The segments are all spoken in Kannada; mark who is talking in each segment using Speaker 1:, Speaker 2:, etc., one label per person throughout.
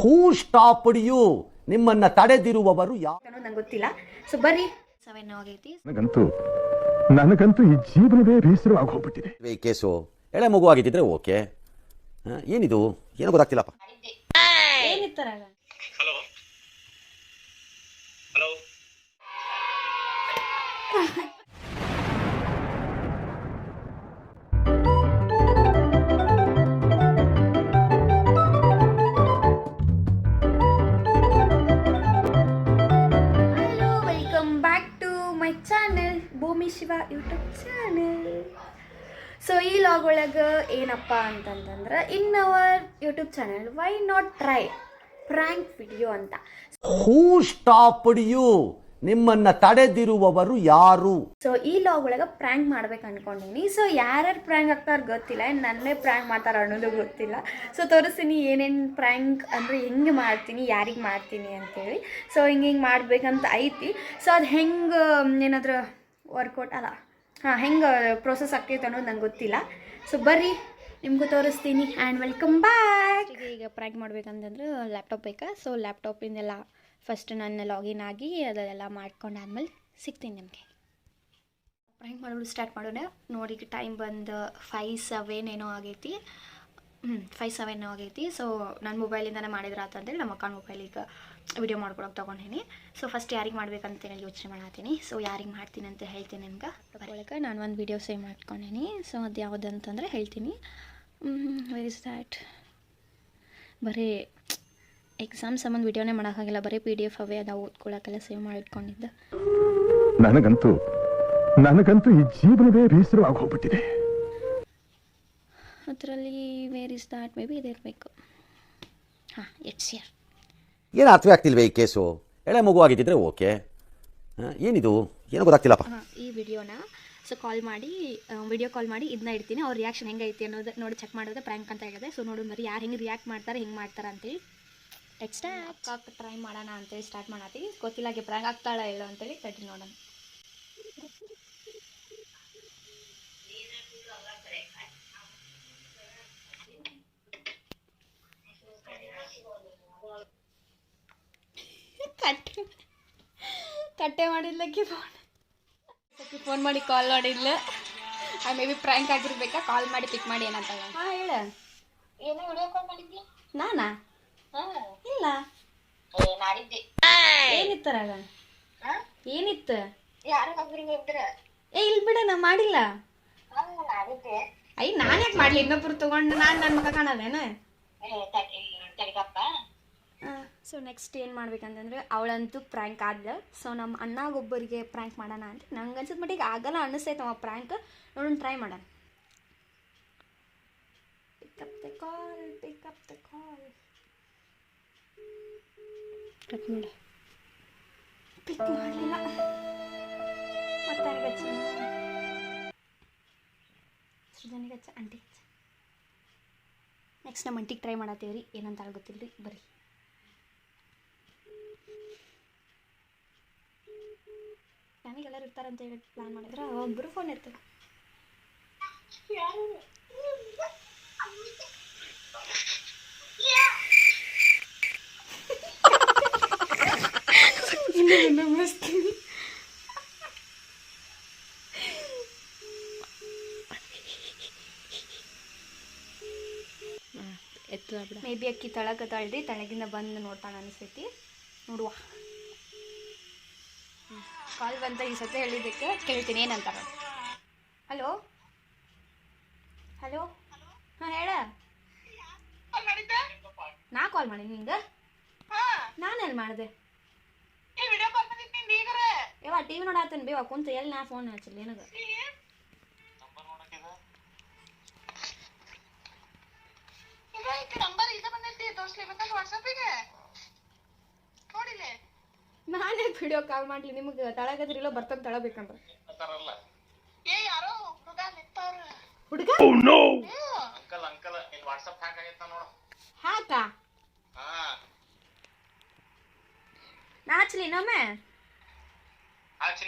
Speaker 1: Who stopped you? ನಿಮ್ಮನ್ನ ತಡೆದಿರುವವರು ಯಾರು
Speaker 2: ನಂಗೆ ಗೊತ್ತಿಲ್ಲ. ಸೊ ಬರ್ರಿ 7 ಆಗೈತಿ.
Speaker 3: ನನಗಂತೂ ಈ ಜೀವನವೇ ಬೇಸರವಾಗಿ ಹೋಗ್ಬಿಟ್ಟಿದೆ.
Speaker 1: ಈ ಕೇಸು ಎಳೆ ಮಗು ಆಗಿದ್ದಿದ್ರೆ ಓಕೆ. ಏನಿದು ಏನೋ ಗೊತ್ತಾಗ್ತಿಲ್ಲಪ್ಪ.
Speaker 2: ಏನಿತ್ತರಾಗ
Speaker 4: ಹಲೋ ಹಲೋ
Speaker 2: ಚಾನಲ್ ಭೂಮಿ ಶಿವ ಯೂಟ್ಯೂಬ್ ಚಾನಲ್. ಸೊ ಈ ಲಾಗ್ ಒಳಗೆ ಏನಪ್ಪ ಅಂತಂತಂದ್ರೆ in our YouTube channel why not try prank video ಅಂತ.
Speaker 1: ಹೂ ಸ್ಟಾಪ್ಡ್ ಯು? ನಿಮ್ಮನ್ನ ತಡೆದಿರುವವರು ಯಾರು?
Speaker 2: ಸೊ ಈ ಲಾಗ್ ಒಳಗೆ ಪ್ರ್ಯಾಂಕ್ ಮಾಡ್ಬೇಕು ಅನ್ಕೊಂಡೀನಿ. ಸೊ ಯಾರ್ಯಾರು ಪ್ರ್ಯಾಂಕ್ ಆಗ್ತಾರ ಗೊತ್ತಿಲ್ಲ, ನನ್ನೇ ಪ್ರ್ಯಾಂಕ್ ಮಾಡ್ತಾರ ಅನ್ನೋದು ಗೊತ್ತಿಲ್ಲ. ಸೊ ತೋರಿಸ್ತೀನಿ ಏನೇನು ಪ್ರ್ಯಾಂಕ್ ಅಂದರೆ ಹೆಂಗೆ ಮಾಡ್ತೀನಿ, ಯಾರಿಗೆ ಮಾಡ್ತೀನಿ ಅಂತೇಳಿ. ಸೊ ಹಿಂಗೆ ಮಾಡ್ಬೇಕಂತ ಐತಿ. ಸೊ ಅದು ಹೆಂಗೆ ಏನಾದರೂ ವರ್ಕೌಟ್ ಅಲ್ಲ ಹೆಂಗೆ ಪ್ರೋಸೆಸ್ ಆಗ್ತೈತೆ ಅನ್ನೋದು ನಂಗೆ ಗೊತ್ತಿಲ್ಲ. ಸೊ ಬರ್ರಿ ನಿಮಗೂ ತೋರಿಸ್ತೀನಿ ಆ್ಯಂಡ್ ವೆಲ್ಕಮ್ ಬ್ಯಾಕ್. ಈಗ ಪ್ರ್ಯಾಂಕ್ ಮಾಡ್ಬೇಕಂತಂದ್ರೆ ಲ್ಯಾಪ್ಟಾಪ್ ಬೇಕಾ? ಸೊ ಲ್ಯಾಪ್ಟಾಪಿಂದೆಲ್ಲ ಫಸ್ಟ್ ನಾನು ಲಾಗಿನ್ ಆಗಿ ಅದೆಲ್ಲ ಮಾಡ್ಕೊಂಡಾದ್ಮೇಲೆ ಸಿಗ್ತೀನಿ ನಿಮಗೆ. ಪ್ರ್ಯಾಂಕ್ ಮಾಡೋದು ಸ್ಟಾರ್ಟ್ ಮಾಡೋಣ. ನೋಡಿ ಟೈಮ್ ಬಂದು 5-7 ಏನೋ ಆಗೈತಿ. 5-7 ಆಗೈತಿ. ಸೊ ನನ್ನ ಮೊಬೈಲಿಂದನೇ ಮಾಡಿದ್ರೆ ಅಂತಂದೇಳಿ ನಮ್ಮ ಅಕ್ಕ ಮೊಬೈಲಿಗೆ ವಿಡಿಯೋ ಮಾಡ್ಕೊಳಕ್ಕೆ ತೊಗೊಂಡೀನಿ. ಸೊ ಫಸ್ಟ್ ಯಾರಿಗೆ ಮಾಡ್ಬೇಕಂತೇಳಿ ಯೋಚನೆ ಮಾಡತ್ತೀನಿ. ಸೊ ಯಾರಿಗೆ ಮಾಡ್ತೀನಿ ಅಂತ ಹೇಳ್ತೀನಿ ನಿಮ್ಗೆ. ಬರೋಳಕ್ಕೆ ನಾನು ಒಂದು ವಿಡಿಯೋ ಸೇವ್ ಮಾಡ್ಕೊಂಡೀನಿ. ಸೊ ಅದು ಯಾವುದಂತಂದರೆ ಹೇಳ್ತೀನಿ. Where is that? ಬರೀ ಎಕ್ಸಾಮ್ ಸಂಬಂಧ ವಿಡಿಯೋನೇ ಮಾಡೋಕ್ಕಾಗಿಲ್ಲ, ಬರೀ PDF ಅವೇ ಅದಾವು ಓದ್ಕೊಳ್ಳೋಕ್ಕೆಲ್ಲ ಸೇವ್ ಮಾಡಿ ಇಟ್ಕೊಂಡಿದ್ದೆ.
Speaker 3: ನನಗಂತೂ ಈ ಜೀವನವೇ ಬೇಸರವಾಗಿ ಹೋಗ್ಬಿಟ್ಟಿದೆ.
Speaker 2: ಅದರಲ್ಲಿ where is that may be ಇದಿರಬೇಕು. ಹಾಂ, ಇಟ್ಸ್ ಹಿಯರ್.
Speaker 1: ಏನು ಅರ್ಥವೇ ಆಗ್ತಿಲ್ವೇ ಈ ಕೇಸು? ಎಳೆ ಮಗು ಆಗಿದ್ದಿದ್ರೆ ಓಕೆ. ಏನಿದು ಏನೋ ಗೊತ್ತಾಗ್ತಿಲ್ಲಪ್ಪ.
Speaker 2: ಈ ವಿಡಿಯೋನ ಸೊ ವಿಡಿಯೋ ಕಾಲ್ ಮಾಡಿ ಇದನ್ನ ಇಡ್ತೀನಿ. ಅವ್ರ ರಿಯಾಕ್ಷನ್ ಹೆಂಗೈತಿ ಅನ್ನೋದು ನೋಡಿ ಚೆಕ್ ಮಾಡೋದು ಪ್ರ್ಯಾಂಕ್ ಅಂತ ಹೇಳಿದೆ. ಸೊ ನೋಡಿ ಬರೀ ಯಾರು ಹೆಂಗೆ ರಿಯಾಕ್ಟ್ ಮಾಡ್ತಾರೆ ಹೆಂಗೆ ಮಾಡ್ತಾರೆ ಅಂತೇಳಿ ನೆಕ್ಸ್ಟ್ ಅಕ್ಕ ಟ್ರೈ ಮಾಡೋಣ ಅಂತೇಳಿ ಸ್ಟಾರ್ಟ್ ಮಾಡತ್ತೀವಿ. ಗೊತ್ತಿಲ್ಲ ಪ್ರ್ಯಾಂಕ್ ಆಗ್ತಾಳ ಇಲ್ಲ ಅಂತೇಳಿ ತಟ್ಟಿ ನೋಡೋಣ. ಕಟ್ಟೆ ಮಾಡಿದ್ಲಕ್ಕೆ ಫೋನ್ ಮಾಡಿ ಕಾಲ್ ಮಾಡಿದ್ಲು. ಮೇ ಬಿ ಪ್ರ್ಯಾಂಕ್ ಆಗಿರ್ಬೇಕಾ, ಕಾಲ್ ಮಾಡಿ ಪಿಕ್ ಮಾಡಿ ಏನಂತ. ಹಾಂ ಹೇಳ.
Speaker 5: ಏನೋ ವಿಡಿಯೋ ಕಾಲ್ ಮಾಡಿದ್ವಿ.
Speaker 2: ನಾನಾ? ಇಲ್ಲ. ಏನಿತ್ತರಾಗ? ಏನಿತ್ತು? ಏ ಇಲ್ಲಿ ಬಿಡ, ನಾ ಮಾಡಿಲ್ಲ. ಅಯ್ಯ ನಾನು ಯಾಕೆ ಮಾಡಲಿ? ಇನ್ನೊಬ್ರು ತಗೊಂಡು ನಾನು ನನ್ನ ಮುಖ ಕಾಣೋದೇನ? ಸೊ ನೆಕ್ಸ್ಟ್ ಏನು ಮಾಡ್ಬೇಕಂತಂದ್ರೆ ಅವಳಂತೂ ಪ್ರ್ಯಾಂಕ್ ಆದ್ಲು. ಸೊ ನಮ್ಮ ಅಣ್ಣಗೊಬ್ಬರಿಗೆ ಪ್ರ್ಯಾಂಕ್ ಮಾಡೋಣ ಅಂತ ನಂಗೆ ಅನ್ಸಿದ ಮಟ್ಟಿಗೆ ಆಗಲ್ಲ ಅನ್ನಿಸ್ತೈತೆ ಅವ ಪ್ರ್ಯಾಂಕ್. ನೋಡೋಣ, ಟ್ರೈ ಮಾಡೋಣ. Pick up the call. ಕಟ್ ಮಾಡಿ. ಪಿಕ್ ಮಾಡಲಿಲ್ಲ. ಮತ್ತೆ ಯಾರಿಗಚ್ಚ? ಸೃಜನಿಗಚ್ಚ, ಆಂಟಿ ಹಚ್ಚ. ನೆಕ್ಸ್ಟ್ ನಮ್ಮ ಅಂಟಿಗೆ ಟ್ರೈ ಮಾಡತ್ತೀವಿ ರೀ. ಏನಂತ ಗೊತ್ತಿಲ್ಲ ರೀ, ಬರ್ರಿ. ನನಗೆಲ್ಲರೂ ಇರ್ತಾರಂತ ಹೇಳಿ ಪ್ಲಾನ್ ಮಾಡಿದ್ರೆ ಒಬ್ಬರು ಫೋನ್ ಇರ್ತಾರೆ. ಮೇ ಬಿ ಅಕ್ಕಿ ತಳಗದಾಳ್ರಿ, ತಳಗಿಂದ ಬಂದು ನೋಡ್ತಾಳ ಅನಿಸ್ತೈತಿ. ನೋಡುವ. ಕಾಲ್ ಬಂತ ಈ ಸತಿ ಹೇಳಿದ್ದಕ್ಕೆ ಕೇಳ್ತೀನಿ ಏನಂತಾರ. Hello hello. ಹಾಂ ಹೇಳ. ನಾ ಕಾಲ್ ಮಾಡಿ ನಿಂಗೆ? ನಾನೆಲ್ಲಿ ಮಾಡಿದೆ? ಯಾವ ಟಿ ವಿ ನೋಡಾತನ್ ಬೇವ ಕುಂತ ಎಲ್ಲಿ ನಾ ಫೋನ್ ಹಚ್ಚಲಿ ನನಗೆ? ನಾನೇ ವಿಡಿಯೋ ಕಾಲ್ ಮಾಡ್ಲಿ ನಿಮಗೆ? ತಳಗದ್ರಿಲ್ಲೋ ಬರ್ತಂತ ತಳಬೇಕಂದ್ರೆ ಹುಡುಗ ಹಾಕಾ ನಾ ಹಚ್ಚಲಿ ನಮ್ಮೆ?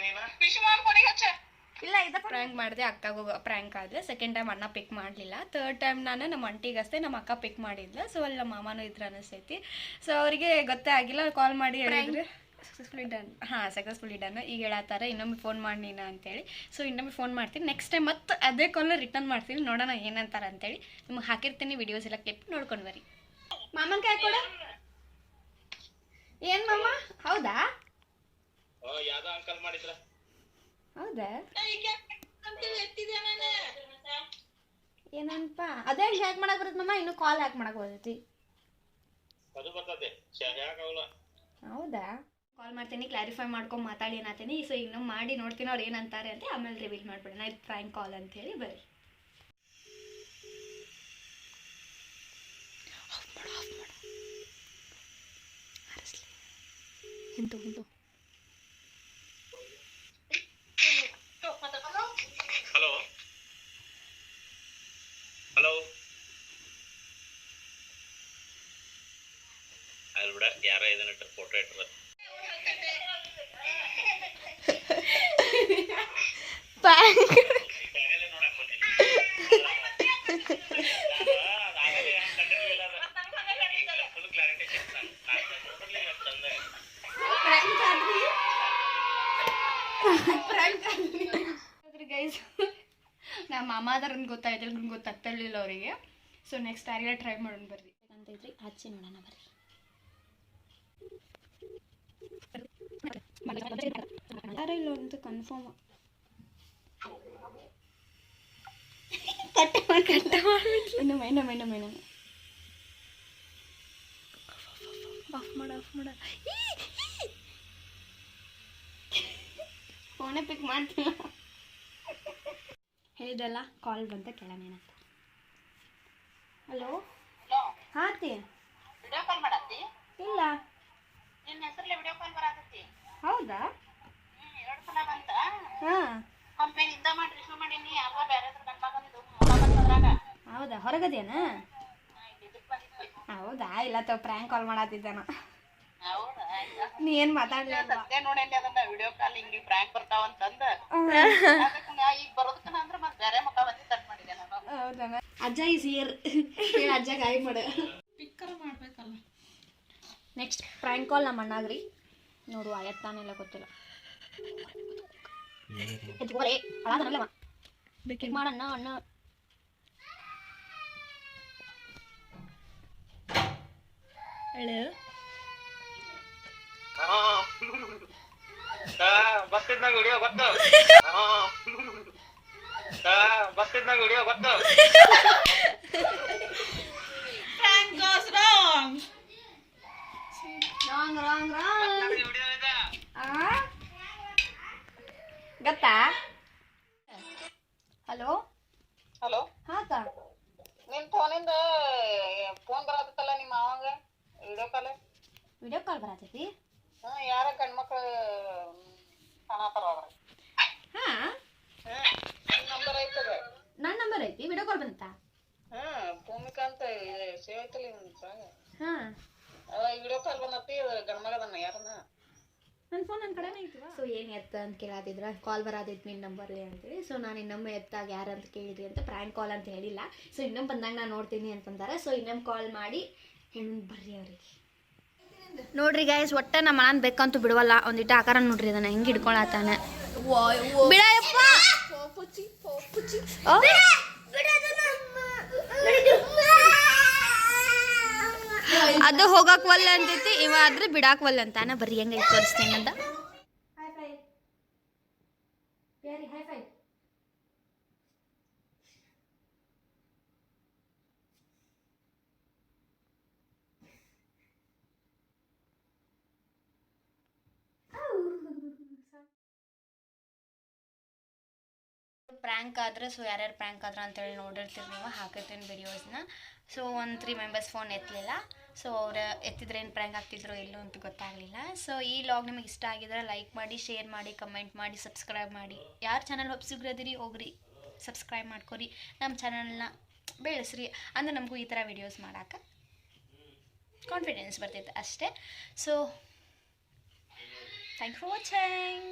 Speaker 2: ಇಲ್ಲ ಇದು ಪ್ರ್ಯಾಂಕ್ ಮಾಡಿದೆ, ಅಕ್ಕಗೂ ಪ್ರ್ಯಾಂಕ್ ಆದರೆ. ಸೆಕೆಂಡ್ ಟೈಮ್ ಅಣ್ಣ ಪಿಕ್ ಮಾಡಲಿಲ್ಲ. ಥರ್ಡ್ ಟೈಮ್ ನಾನು ನಮ್ಮ ಅಂಟಿಗಷ್ಟೇ ನಮ್ಮ ಅಕ್ಕ ಪಿಕ್ ಮಾಡಿದ್ಲು. ಸೊ ಅಲ್ಲಿ ನಮ್ಮ ಮಾಮನೂ ಇದ್ರು ಅನಿಸ್ತೈತಿ. ಸೊ ಅವರಿಗೆ ಗೊತ್ತೇ ಆಗಿಲ್ಲ, ಕಾಲ್ ಮಾಡಿ ಹೇಳಿದ್ರೆ ಸಕ್ಸಸ್ಫುಲಿ ಡನ್. Successfully done. ಈಗ ಹೇಳತ್ತಾರೆ ಇನ್ನೊಮ್ಮೆ ಫೋನ್ ಮಾಡಿ ನೀನು ಅಂತೇಳಿ. ಸೊ ಇನ್ನೊಮ್ಮೆ ಫೋನ್ ಮಾಡ್ತೀನಿ. ನೆಕ್ಸ್ಟ್ ಟೈಮ್ ಮತ್ತೆ ಅದೇ ಕಾಲ್ನ ರಿಟರ್ನ್ ಮಾಡ್ತೀನಿ, ನೋಡೋಣ ಏನಂತಾರೆ ಅಂತೇಳಿ. ನಿಮ್ಗೆ ಹಾಕಿರ್ತೀನಿ ವಿಡಿಯೋಸ್ ಎಲ್ಲ ಕ್ಲಿಪ್ ನೋಡ್ಕೊಂಡು ಬರ್ರಿ. ಮಾಮನ ಕೈ ಕೊಡ. ಏನು ಮಾಮ? ಹೌದಾ ಹೌದಾ ಏನಪ್ಪ ಅದೇ ಹ್ಯಾಕ್ ಮಾಡಕ್ ಬರುತ್ತೆ ಮಾಮ, ಇನ್ನು ಕಾಲ್ ಹ್ಯಾಕ್ ಮಾಡಕ್ ಬರ್ತೈತಿ. ಹೌದಾ ಕಾಲ್ ಮಾಡ್ತೀನಿ, ಕ್ಲಾರಿಫೈ ಮಾಡ್ಕೊಂಡು ಮಾತಾಡಿ ಏನಾಗ್ತೀನಿ. ಸೊ ಇನ್ನೊಮ್ಮೆ ಮಾಡಿ ನೋಡ್ತೀನಿ ಅವ್ರು ಏನಂತಾರೆ ಅಂತ, ಆಮೇಲೆ ರಿವೀಲ್ ಮಾಡ್ಬಿಡೋಣ ಇದು ಫ್ರ್ಯಾಂಕ್ ಕಾಲ್ ಅಂತೇಳಿ. ಬರ್ರಿ ಹಿಂತು ಹಿಂತು.
Speaker 4: ಹಲೋ ಹಲೋ ಅದು ಬಿಡ, ಯಾರ ಇದನ್ನ ಇಟ್ಟರು ಫೋಟೋ ಇಟ್ಟರು.
Speaker 2: ಗೈಸ್ ನಮ್ಮ ಮಾಮ ಅದಾರನ್ ಗೊತ್ತಾಯ್ತು, ಎಲ್ರಿಗೂ ಗೊತ್ತಾಗ್ತಿರ್ಲಿಲ್ಲ ಅವರಿಗೆ. ಸೊ ನೆಕ್ಸ್ಟ್ ಯಾರಿಗಾರ ಟ್ರೈ ಮಾಡೋಣ ಬರ್ರಿ ಅಂತೈತ್ರಿ. ಹಚ್ಚಿ ನೋಡೋಣ ಬರ್ರಿ. ಯಾರ ಇಲ್ಲ ಅಂತ ಕನ್ಫರ್ಮ್. ಇನ್ನೊಮ್ಮೆ ಆಫ್ ಮಾಡ. ಫೋನೇ ಪಿಕ್ ಮಾಡ್ತಿಲ್ಲ. ಹೇಳಿದಲ್ಲ ಕಾಲ್ ಬಂತ ಕೇಳೋಣ ಏನಂತ. ಹಲೋ ಹಾತಿ.
Speaker 5: ವಿಡಿಯೋ ಕಾಲ್ ಮಾಡತ್ತಿ?
Speaker 2: ಇಲ್ಲ
Speaker 5: ನಿನ್ನ ಹೆಸರಲ್ಲಿ ವಿಡಿಯೋ ಕಾಲ್ ಬರಾಕತ್ತಿ.
Speaker 2: ಹೌದಾ?
Speaker 5: 2 ಸಲ ಬಂತ.
Speaker 2: ಹಾಂ
Speaker 5: ಒಮ್ಮೆ ನಿಂದ ಮಾಡಿ ರಿಸೀವ್ ಮಾಡೀನಿ, ಯಾರೋ ಬೇರೆ ಗಂಡ ಬಂದಿದ್ದು ಬಂದ್ರಾಗ.
Speaker 2: ಹೌದಾ ಹೊರಗದೇನ? ಹೌದಾ ಇಲ್ಲ ತೋ ಪ್ರ್ಯಾಂಕ್ ಕಾಲ್ ಮಾಡತ್ತಿದ್ದಾನ.
Speaker 5: ಹೌದಾ
Speaker 2: ನೀ ಏನು ಮಾತಾಡ್ಲಿಲ್ಲ.
Speaker 5: ಸದ್ಯ ನೋಡೇನಿ ಅದನ್ನ ವಿಡಿಯೋ ಕಾಲ್ ಹಿಂಗೆ ಪ್ರ್ಯಾಂಕ್ ಬರ್ತಾವಂತಂದ. ಅದಕ್ಕೆ ಈಗ ಬರೋದಕ್ಕನ ಅಂದ್ರೆ ಮತ್ತೆ ಬೇರೆ ಮುಖ ಬಂದು ಕಟ್ ಮಾಡಿದೆ ನಾನು.
Speaker 2: ಹೌದಾ ಅಜ್ಜ ಈಸ್ ಹಿಯರ್. ಅಜ್ಜ ಗಾಯ ಮಾಡ ಪಿಕ್ಕರ್ ಮಾಡ್ಬೇಕಲ್ಲ. ನೆಕ್ಸ್ಟ್ ಪ್ರ್ಯಾಂಕ್ ಕಾಲ್ ನಮ್ಮ ಅಣ್ಣಾಗ್ರಿ. ನೋಡು ಆಯತ್ತಾನೆಲ್ಲ ಗೊತ್ತಿಲ್ಲ. ಎತ್ಕೋರೆ ಅಳಾದನಲ್ಲ ಮಾಡಣ್ಣ ಅಣ್ಣ. ಹೇಳು
Speaker 4: ಬರ್ತಿದ್ನಾಗ ವಿಡಿಯೋ ಗೊತ್ತು. ಬರ್ತಿದ್ನಾಗ ವಿಡಿಯೋ ಗೊತ್ತು.
Speaker 2: ರಾಂಗ್ ಗತ್ತಾ? ಹಲೋ
Speaker 5: ಹಲೋ
Speaker 2: ಹಾಕ
Speaker 5: ನಿನ್ ಫೋನಿಂದ ಫೋನ್ ಬರತ್ತಲ್ಲ ನಿಮ್ಮ ಅವಾಗ ವಿಡಿಯೋ ಕಾಲ್
Speaker 2: ಬರತೈತಿ.
Speaker 5: ಯಾರ ಗಂಡ್ಮಕ್ಳು ಕಾಣತಾರ ಅದ್ರಾಗ.
Speaker 2: ಹಾಂ
Speaker 5: ನಂಬರ್ ಐತದ,
Speaker 2: ನನ್ನ ನಂಬರ್ ಐತಿ. ವಿಡಿಯೋ ಕಾಲ್ ಬಂತ?
Speaker 5: ಭೂಮಿಕಾ ಅಂತ ಸೇವ್ ಐತಲ್ಲ ಇವಾಗ.
Speaker 2: ಹಾಂ
Speaker 5: ವಿಡಿಯೋ ಕಾಲ್ ಬಂದತಿ, ಗಂಡ್ಮಗದನ್ನ ಯಾರನ್ನ
Speaker 2: ನನ್ನ ಫೋನ್ ನನ್ನ ಕಡೆನೇ ಐತಿ. ಸೊ ಏನು ಎತ್ತ ಅಂತ ಕೇಳಾತಿದ್ರ, ಕಾಲ್ ಬರಾತೈತಿ ನಿನ್ನ ನಂಬರ್ಲಿ ಅಂತೇಳಿ. ಸೊ ನಾನು ಇನ್ನೊಮ್ಮೆ ಎತ್ತಾಗ ಯಾರು ಅಂತ ಕೇಳಿದ್ರಿ ಅಂತ ಪ್ರ್ಯಾಂಕ್ ಕಾಲ್ ಅಂತ ಹೇಳಿಲ್ಲ. ಸೊ ಇನ್ನೊಮ್ಮೆ ಬಂದಾಗ ನಾನು ನೋಡ್ತೀನಿ ಅಂತಂದಾರೆ. ಸೊ ಇನ್ನೊಮ್ಮೆ ಕಾಲ್ ಮಾಡಿ ಹೆಣ್ಣು ಬರ್ರಿ ಅವ್ರಿಗೆ. ನೋಡ್ರಿ ಗೈಸ್, ಒಟ್ಟೆ ನಮ್ಮ ಅಣ್ಣನ ಬೇಕಂತೂ ಬಿಡುವಲ್ಲ. ಒಂದಿಟ್ಟು ಆಕಾರ ನೋಡ್ರಿ ಅದನ್ನ ಹೆಂಗೆ ಹಿಡ್ಕೊಳತಾನೆ. ಬಿಡಪ್ಪ ಅದು ಹೋಗಕ್ ಒಲ್ಲ ಅಂತೈತಿ, ಇವ ಆದ್ರೆ ಬಿಡಾಕ್ ಒಲ್ಲ ಅಂತಾನ. ಬರ್ರಿ ಹೆಂಗ ತೋರಿಸ್ತೇನೆ ಅಂತ. ಪ್ರ್ಯಾಂಕ್ ಆದ್ರೆ ಸೊ ಯಾರ್ಯಾರು ಪ್ರ್ಯಾಂಕ್ ಆದ್ರೆ ಅಂತೇಳಿ ನೋಡಿರ್ತೀರಿ ನೀವು, ಹಾಕಿರ್ತೀನಿ ವಿಡಿಯೋಸ್ನ. ಸೊ 3 ಮೆಂಬರ್ಸ್ ಫೋನ್ ಎತ್ತಲಿಲ್ಲ. ಸೊ ಅವ್ರು ಎತ್ತಿದ್ರೆ ಏನು ಪ್ರ್ಯಾಂಕ್ ಆಗ್ತಿದ್ರು ಎಲ್ಲೋ ಅಂತ ಗೊತ್ತಾಗಲಿಲ್ಲ. ಸೊ ಈ ಲಾಗ್ ನಿಮಗೆ ಇಷ್ಟ ಆಗಿದ್ರೆ ಲೈಕ್ ಮಾಡಿ, ಶೇರ್ ಮಾಡಿ, ಕಮೆಂಟ್ ಮಾಡಿ, ಸಬ್ಸ್ಕ್ರೈಬ್ ಮಾಡಿ. ಯಾರು ಚಾನಲ್ ಹೊಬ್ಸಿಗ್ರದಿರಿ ಹೋಗ್ರಿ ಸಬ್ಸ್ಕ್ರೈಬ್ ಮಾಡ್ಕೊರಿ, ನಮ್ಮ ಚಾನಲ್ನ ಬೆಳೆಸ್ರಿ. ಅಂದ್ರೆ ನಮಗೂ ಈ ಥರ ವಿಡಿಯೋಸ್ ಮಾಡೋಕೆ ಕಾನ್ಫಿಡೆನ್ಸ್ ಬರ್ತೈತೆ ಅಷ್ಟೇ. So thank you for watching.